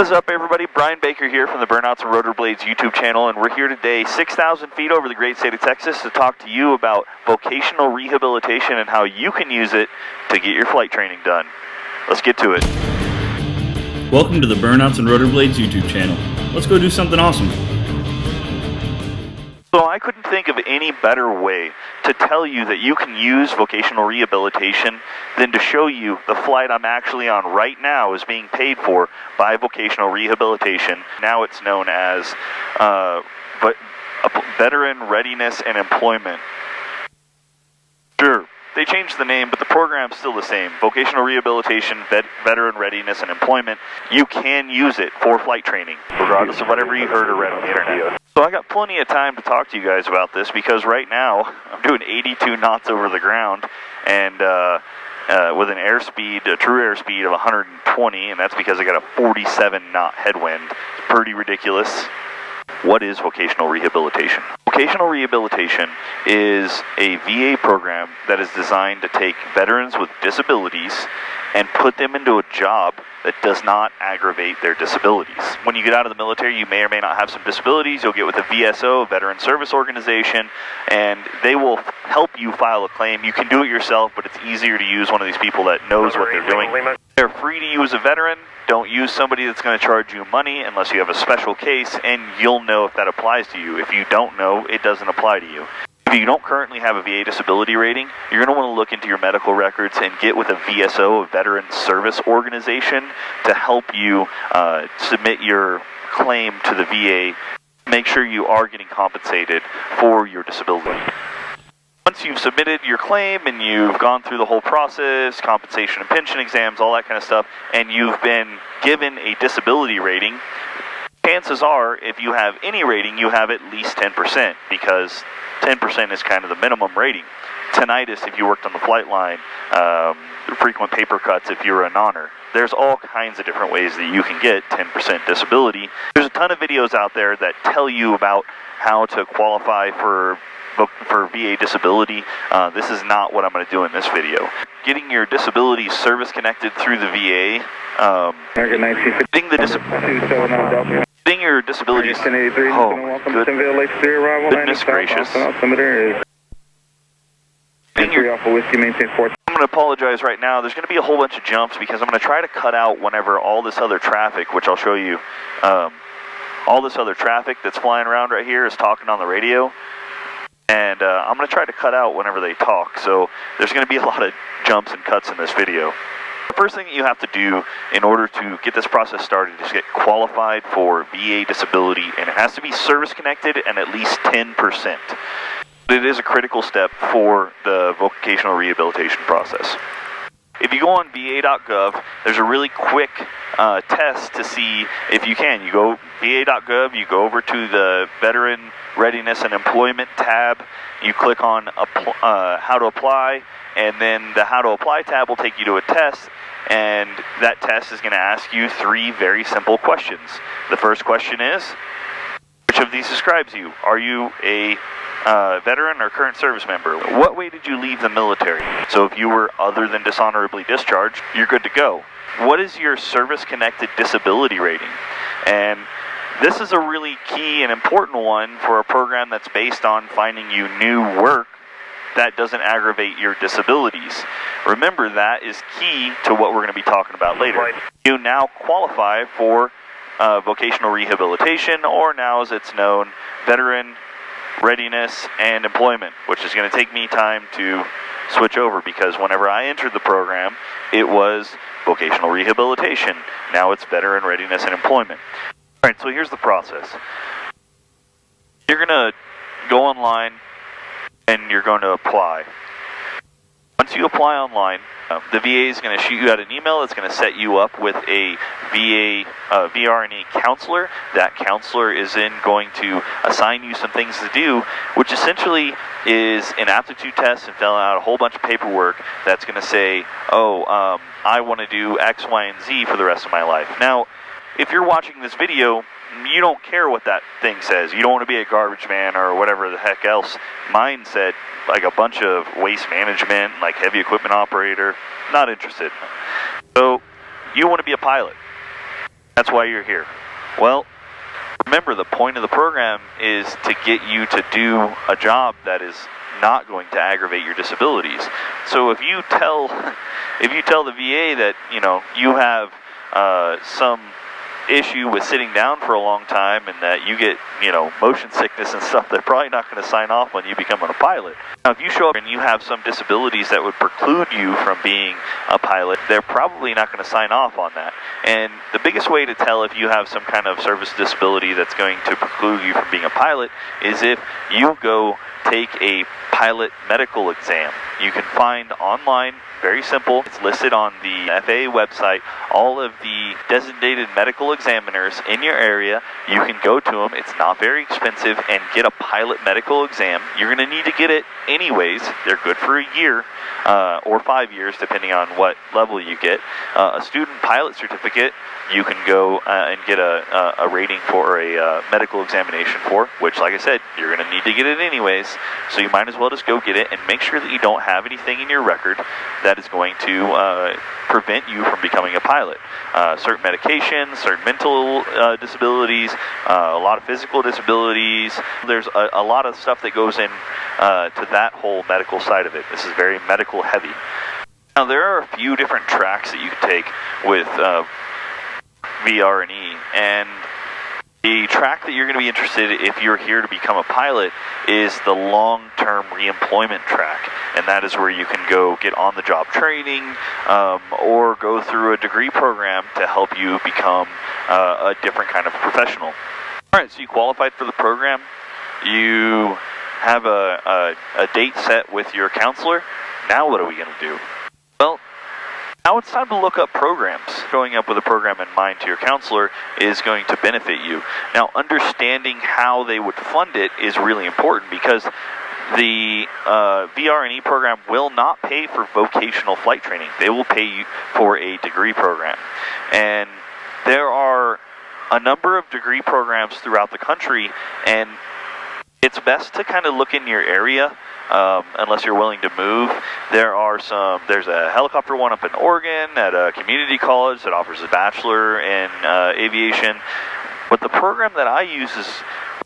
What is up, everybody? Brian Baker here from the Burnouts and Rotor Blades YouTube channel, and we're here today 6,000 feet over the great state of Texas to talk to you about vocational rehabilitation and how you can use it to get your flight training done. Let's get to it. Welcome to the Burnouts and Rotor Blades YouTube channel. Let's go do something awesome. So I couldn't think of any better way to tell you that you can use vocational rehabilitation than to show you the flight I'm actually on right now is being paid for by vocational rehabilitation. Now it's known as Veteran Readiness and Employment. Sure, they changed the name, but the program's still the same. Vocational Rehabilitation, Veteran Readiness and Employment. You can use it for flight training, regardless of whatever you heard or read on the internet. So I got plenty of time to talk to you guys about this because right now I'm doing 82 knots over the ground and with an airspeed, a true airspeed of 120, and that's because I got a 47 knot headwind. It's pretty ridiculous. What is vocational rehabilitation? Vocational rehabilitation is a VA program that is designed to take veterans with disabilities and put them into a job that does not aggravate their disabilities. When you get out of the military, you may or may not have some disabilities. You'll get with a VSO, a Veteran Service Organization, and they will help you file a claim. You can do it yourself, but it's easier to use one of these people that knows what they're doing. They're free to use a veteran. Don't use somebody that's going to charge you money unless you have a special case, and you'll know if that applies to you. If you don't know, it doesn't apply to you. If you don't currently have a VA disability rating, you're going to want to look into your medical records and get with a VSO, a Veteran Service Organization, to help you submit your claim to the VA. Make sure you are getting compensated for your disability. Once you've submitted your claim and you've gone through the whole process, compensation and pension exams, all that kind of stuff, and you've been given a disability rating, chances are, if you have any rating, you have at least 10%, because 10% is kind of the minimum rating. Tinnitus if you worked on the flight line, frequent paper cuts if you're a nonner. There's all kinds of different ways that you can get 10% disability. There's a ton of videos out there that tell you about how to qualify for VA disability. This is not what I'm going to do in this video. Getting your disability service connected through the VA, getting your disability, goodness gracious. I'm going to apologize right now. There's going to be a whole bunch of jumps because I'm going to try to cut out whenever all this other traffic, which I'll show you, all this other traffic that's flying around right here is talking on the radio. And I'm going to try to cut out whenever they talk, so there's going to be a lot of jumps and cuts in this video. The first thing that you have to do in order to get this process started is get qualified for VA disability, and it has to be service-connected and at least 10%. It is a critical step for the vocational rehabilitation process. If you go on va.gov, there's a really quick test to see if you can. You go va.gov, you go over to the Veteran Readiness and Employment tab, you click on how to apply, and then the how to apply tab will take you to a test, and that test is going to ask you 3 very simple questions. The first question is, which of these describes you? Are you a veteran or current service member? What way did you leave the military? So if you were other than dishonorably discharged, you're good to go. What is your service-connected disability rating? And this is a really key and important one for a program that's based on finding you new work that doesn't aggravate your disabilities. Remember, that is key to what we're going to be talking about later. You now qualify for vocational rehabilitation, or now as it's known, Veteran Readiness and Employment, which is going to take me time to switch over because whenever I entered the program, it was vocational rehabilitation. Now it's Veteran Readiness and Employment. All right, so here's the process. You're going to go online and you're going to apply. Once you apply online, the VA is going to shoot you out an email that's going to set you up with a VA VR&E counselor. That counselor is then going to assign you some things to do, which essentially is an aptitude test and fill out a whole bunch of paperwork that's going to say, I want to do X, Y, and Z for the rest of my life. Now, if you're watching this video, you don't care what that thing says. You don't want to be a garbage man or whatever the heck else. Mine said like a bunch of waste management, like heavy equipment operator. Not interested. So you want to be a pilot. That's why you're here. Well, remember, the point of the program is to get you to do a job that is not going to aggravate your disabilities. So if you tell the VA that you have some issue with sitting down for a long time and that you get motion sickness and stuff, they're probably not going to sign off on you becoming a pilot. Now, if you show up and you have some disabilities that would preclude you from being a pilot, they're probably not going to sign off on that. And the biggest way to tell if you have some kind of service disability that's going to preclude you from being a pilot is if you go take a pilot medical exam. You can find online, very simple, it's listed on the FAA website, all of the designated medical examiners in your area. You can go to them, it's not very expensive, and get a pilot medical exam. You're going to need to get it anyways. They're good for a year or 5 years, depending on what level you get. A student pilot certificate, you can go and get a rating for a medical examination for, which, like I said, you're going to need to get it anyways, so you might as well just go get it and make sure that you don't have anything in your record that is going to prevent you from becoming a pilot. Certain medications, certain mental disabilities, a lot of physical disabilities. There's a lot of stuff that goes in to that whole medical side of it. This is very medical heavy. Now, there are a few different tracks that you can take with VR&E, and the track that you're going to be interested in if you're here to become a pilot is the long-term reemployment track, and that is where you can go get on-the-job training or go through a degree program to help you become a different kind of professional. All right, so you qualified for the program. You have a date set with your counselor. Now what are we going to do? Well, now it's time to look up programs. Going up with a program in mind to your counselor is going to benefit you. Now, understanding how they would fund it is really important because the VR&E program will not pay for vocational flight training. They will pay you for a degree program. And there are a number of degree programs throughout the country, and it's best to kind of look in your area. Unless you're willing to move. There's a helicopter one up in Oregon at a community college that offers a bachelor in aviation. But the program that I use is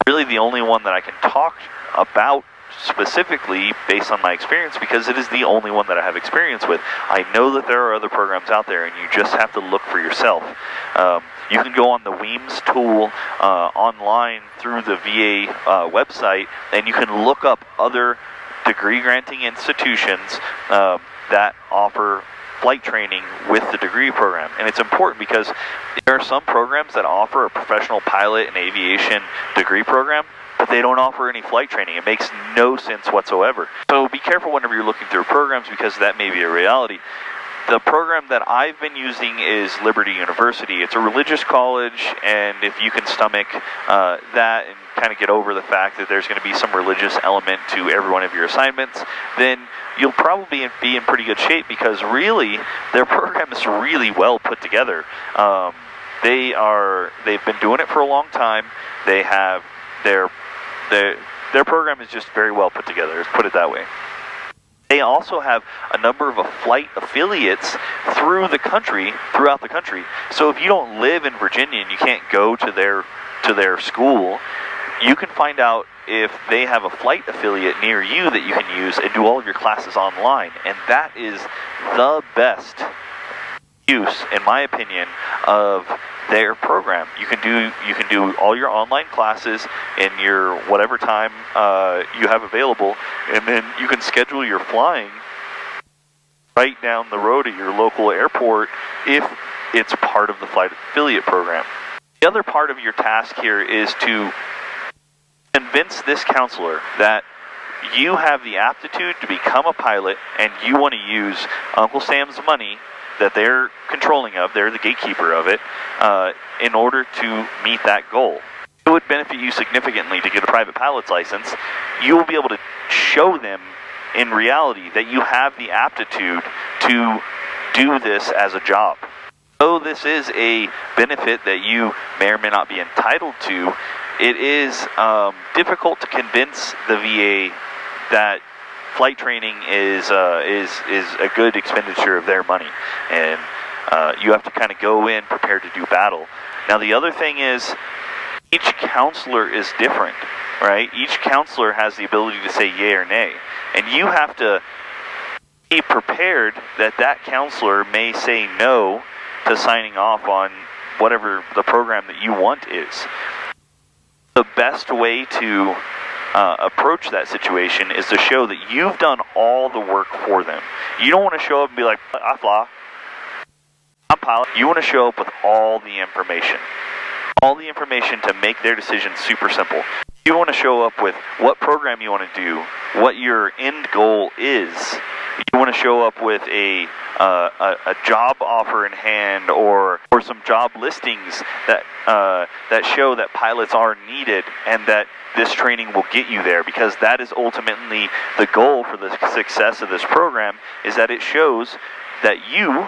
really the only one that I can talk about specifically based on my experience because it is the only one that I have experience with. I know that there are other programs out there and you just have to look for yourself. You can go on the Weems tool online through the VA website and you can look up other degree granting institutions that offer flight training with the degree program. And it's important because there are some programs that offer a professional pilot and aviation degree program, but they don't offer any flight training. It makes no sense whatsoever. So be careful whenever you're looking through programs because that may be a reality. The program that I've been using is Liberty University. It's a religious college, and if you can stomach that and kind of get over the fact that there's going to be some religious element to every one of your assignments, then you'll probably be in pretty good shape because really, their program is really well put together. They've been doing it for a long time. They have their program is just very well put together, let's put it that way. They also have a number of flight affiliates throughout the country. So if you don't live in Virginia and you can't go to their school, you can find out if they have a flight affiliate near you that you can use and do all of your classes online. And that is the best use, in my opinion, of their program. You can do all your online classes in your whatever time you have available, and then you can schedule your flying right down the road at your local airport if it's part of the flight affiliate program. The other part of your task here is to convince this counselor that you have the aptitude to become a pilot and you want to use Uncle Sam's money that they're controlling of, they're the gatekeeper of it, in order to meet that goal. It would benefit you significantly to get a private pilot's license. You will be able to show them in reality that you have the aptitude to do this as a job. Though this is a benefit that you may or may not be entitled to, it is difficult to convince the VA that flight training is a good expenditure of their money, and you have to kind of go in prepared to do battle. Now the other thing is, each counselor is different, right? Each counselor has the ability to say yay or nay, and you have to be prepared that that counselor may say no to signing off on whatever the program that you want is. The best way to approach that situation is to show that you've done all the work for them. You don't want to show up and be like, I fly, I'm pilot. You want to show up with all the information. All the information to make their decision super simple. You want to show up with what program you want to do, what your end goal is. You want to show up with a job offer in hand, or some job listings that show that pilots are needed and that this training will get you there, because that is ultimately the goal for the success of this program, is that it shows that you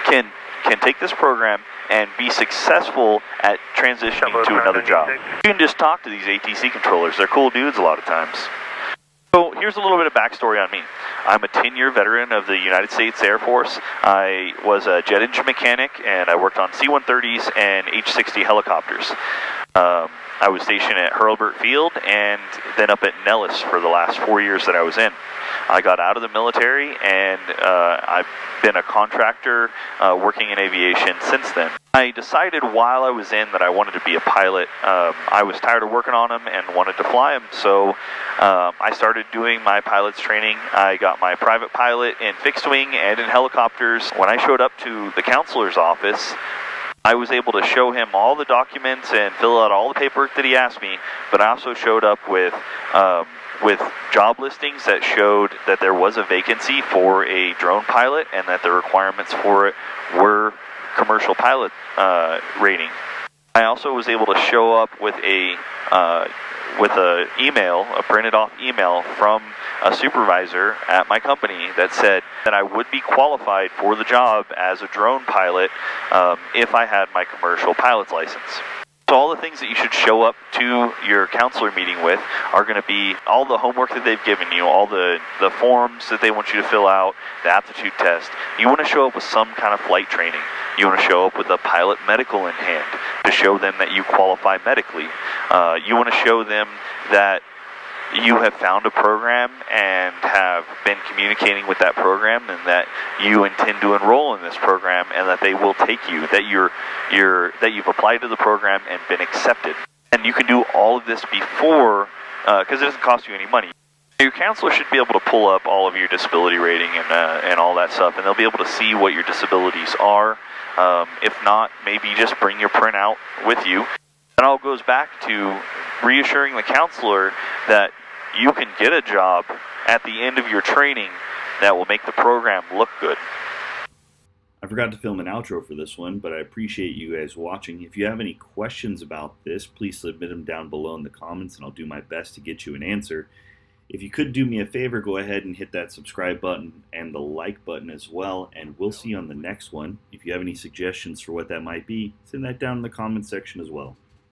can take this program and be successful at transitioning to another job. You can just talk to these ATC controllers. They're cool dudes a lot of times. So here's a little bit of backstory on me. I'm a 10-year veteran of the United States Air Force. I was a jet engine mechanic, and I worked on C-130s and H-60 helicopters. I was stationed at Hurlburt Field and then up at Nellis for the last 4 years that I was in. I got out of the military, and I've been a contractor working in aviation since then. I decided while I was in that I wanted to be a pilot. I was tired of working on them and wanted to fly them, so I started doing my pilot's training. I got my private pilot in fixed wing and in helicopters. When I showed up to the counselor's office, I was able to show him all the documents and fill out all the paperwork that he asked me, but I also showed up with job listings that showed that there was a vacancy for a drone pilot and that the requirements for it were commercial pilot rating. I also was able to show up with a email, a printed off email from a supervisor at my company that said that I would be qualified for the job as a drone pilot if I had my commercial pilot's license. So all the things that you should show up to your counselor meeting with are going to be all the homework that they've given you, all the forms that they want you to fill out, the aptitude test. You want to show up with some kind of flight training. You want to show up with a pilot medical in hand to show them that you qualify medically. You want to show them that you have found a program and have been communicating with that program, and that you intend to enroll in this program, and that they will take you, that you've applied to the program and been accepted. And you can do all of this before, because it doesn't cost you any money. Your counselor should be able to pull up all of your disability rating and all that stuff, and they'll be able to see what your disabilities are. If not, maybe just bring your printout with you. It all goes back to reassuring the counselor that you can get a job at the end of your training that will make the program look good. I forgot to film an outro for this one, but I appreciate you guys watching. If you have any questions about this, please submit them down below in the comments, and I'll do my best to get you an answer. If you could do me a favor, go ahead and hit that subscribe button and the like button as well, and we'll see you on the next one. If you have any suggestions for what that might be, send that down in the comments section as well.